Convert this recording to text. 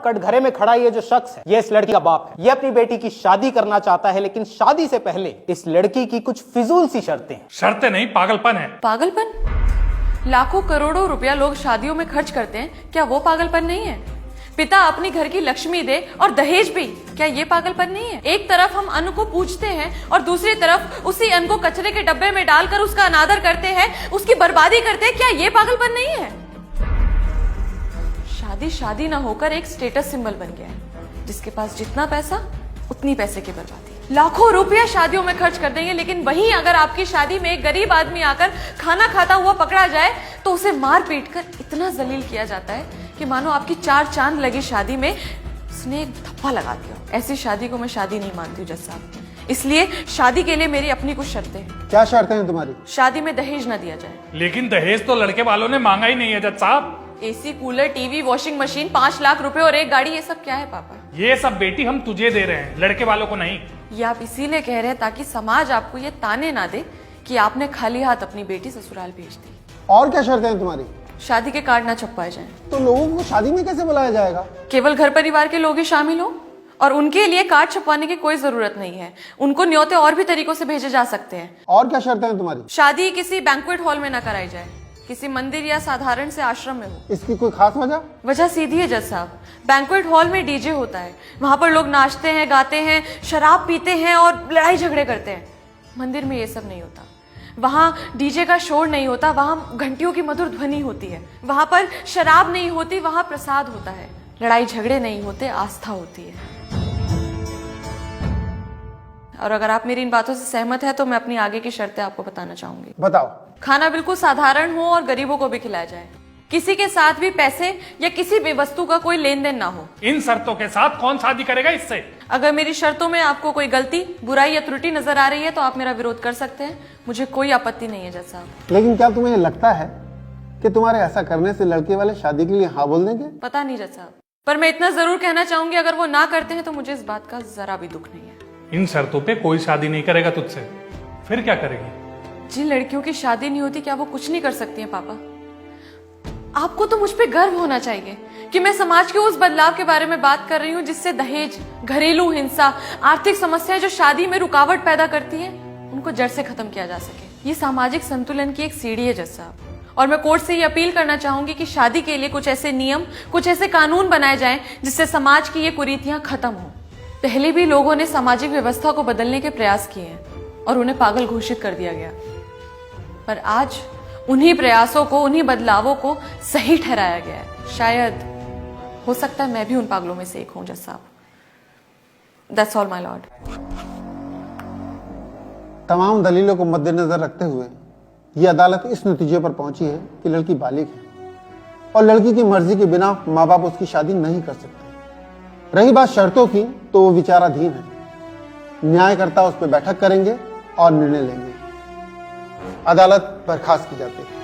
कटघरे में खड़ा ये जो शख्स है, ये इस लड़की का बाप है। ये अपनी बेटी की शादी करना चाहता है, लेकिन शादी से पहले इस लड़की की कुछ फिजूल सी शर्तें हैं। शर्तें नहीं, पागलपन है। पागलपन? लाखों करोड़ों रुपया लोग शादियों में खर्च करते हैं, क्या वो पागलपन नहीं है? पिता अपनी घर की लक्ष्मी दे और दहेज भी, क्या ये पागलपन नहीं है? एक तरफ हम अन्न को पूजते हैं और दूसरी तरफ उसी अन्न को कचरे के डब्बे में डालकर उसका अनादर करते हैं, उसकी बर्बादी करते हैं, क्या ये पागलपन नहीं है? शादी शादी ना होकर एक स्टेटस सिंबल बन गया है। जिसके पास जितना पैसा उतनी पैसे की बर्बादी। लाखों रुपया शादियों में खर्च कर देंगे, लेकिन वहीं अगर आपकी शादी में एक गरीब आदमी आकर खाना खाता हुआ पकड़ा जाए तो उसे मार पीट कर इतना जलील किया जाता है कि मानो आपकी 4 चांद लगी शादी में उसने एक धप्पा लगा दिया। ऐसी शादी को मैं शादी नहीं मानती हूँ जज साहब। इसलिए शादी के लिए मेरी अपनी कुछ शर्तें हैं। क्या शर्तें हैं तुम्हारी? शादी में दहेज ना दिया जाए। लेकिन दहेज तो लड़के वालों ने मांगा ही नहीं है जज साहब। AC, cooler, TV, washing machine, 5 lakh रुपए और एक गाड़ी, ये सब क्या है पापा? ये सब बेटी हम तुझे दे रहे हैं, लड़के वालों को नहीं। ये आप इसीलिए कह रहे हैं ताकि समाज आपको ये ताने ना दे कि आपने खाली हाथ अपनी बेटी ससुराल भेज दी। और क्या शर्तें हैं तुम्हारी? शादी के कार्ड ना छपवाए जाएं। तो लोगों को शादी में कैसे बुलाया जाएगा? केवल घर परिवार के लोग ही शामिल हो और उनके लिए कार्ड छपवाने की कोई जरूरत नहीं है। उनको न्योते और भी तरीकों से भेजे जा सकते हैं। और क्या शर्तें हैं तुम्हारी? शादी किसी बैंक्वेट हॉल में ना कराई जाए, किसी मंदिर या साधारण से आश्रम में हो। इसकी कोई खास वजह? वजह सीधी है जज साहब। बैंक्वेट हॉल में डीजे होता है, वहां पर लोग नाचते हैं, गाते हैं, शराब पीते हैं और लड़ाई झगड़े करते हैं। मंदिर में ये सब नहीं होता। वहां डीजे का शोर नहीं होता, वहां घंटियों की मधुर ध्वनि होती है। वहां पर शराब नहीं होती, वहां प्रसाद होता है। लड़ाई झगड़े नहीं होते, आस्था होती है। और अगर आप मेरी इन बातों से सहमत है तो मैं अपनी आगे की शर्तें आपको बताना चाहूंगी। बताओ। खाना बिल्कुल साधारण हो और गरीबों को भी खिलाया जाए। किसी के साथ भी पैसे या किसी भी वस्तु का कोई लेन देन ना हो। इन शर्तों के साथ कौन शादी करेगा इससे? अगर मेरी शर्तों में आपको कोई गलती, बुराई या त्रुटि नजर आ रही है तो आप मेरा विरोध कर सकते हैं, मुझे कोई आपत्ति नहीं है जज साहब। लेकिन क्या तुम्हें लगता है कि तुम्हारे ऐसा करने से लड़के वाले शादी के लिए हाँ बोल देंगे? पता नहीं जज साहब, पर मैं इतना जरूर कहना चाहूंगी, अगर वो ना करते हैं तो मुझे इस बात का जरा भी दुख नहीं है। इन शर्तों पे कोई शादी नहीं करेगा तुझसे, फिर क्या करेगी? जिन लड़कियों की शादी नहीं होती, क्या वो कुछ नहीं कर सकती हैं पापा? आपको तो मुझ पे गर्व होना चाहिए कि मैं समाज के उस बदलाव के बारे में बात कर रही हूँ जिससे दहेज, घरेलू हिंसा, आर्थिक समस्याएं जो शादी में रुकावट पैदा करती हैं, उनको जड़ से खत्म किया जा सके। ये सामाजिक संतुलन की एक सीढ़ी है जज साहब। और मैं कोर्ट से ये अपील करना चाहूंगी कि शादी के लिए कुछ ऐसे नियम, कुछ ऐसे कानून बनाए जाएं जिससे समाज की ये कुरीतियां खत्म हो। पहले भी लोगों ने सामाजिक व्यवस्था को बदलने के प्रयास किए हैं और उन्हें पागल घोषित कर दिया गया, पर आज उन्हीं प्रयासों को, उन्हीं बदलावों को सही ठहराया गया है। शायद, हो सकता है मैं भी उन पागलों में से एक हूं जज साहब। That's all my Lord. तमाम दलीलों को मद्देनजर रखते हुए ये अदालत इस नतीजे पर पहुंची है कि लड़की बालिग है और लड़की की मर्जी के बिना माँ बाप उसकी शादी नहीं कर सकते। रही बात शर्तों की, तो वो विचाराधीन है। न्यायकर्ता उस पर बैठक करेंगे और निर्णय लेंगे। अदालत बर्खास्त की जाती है।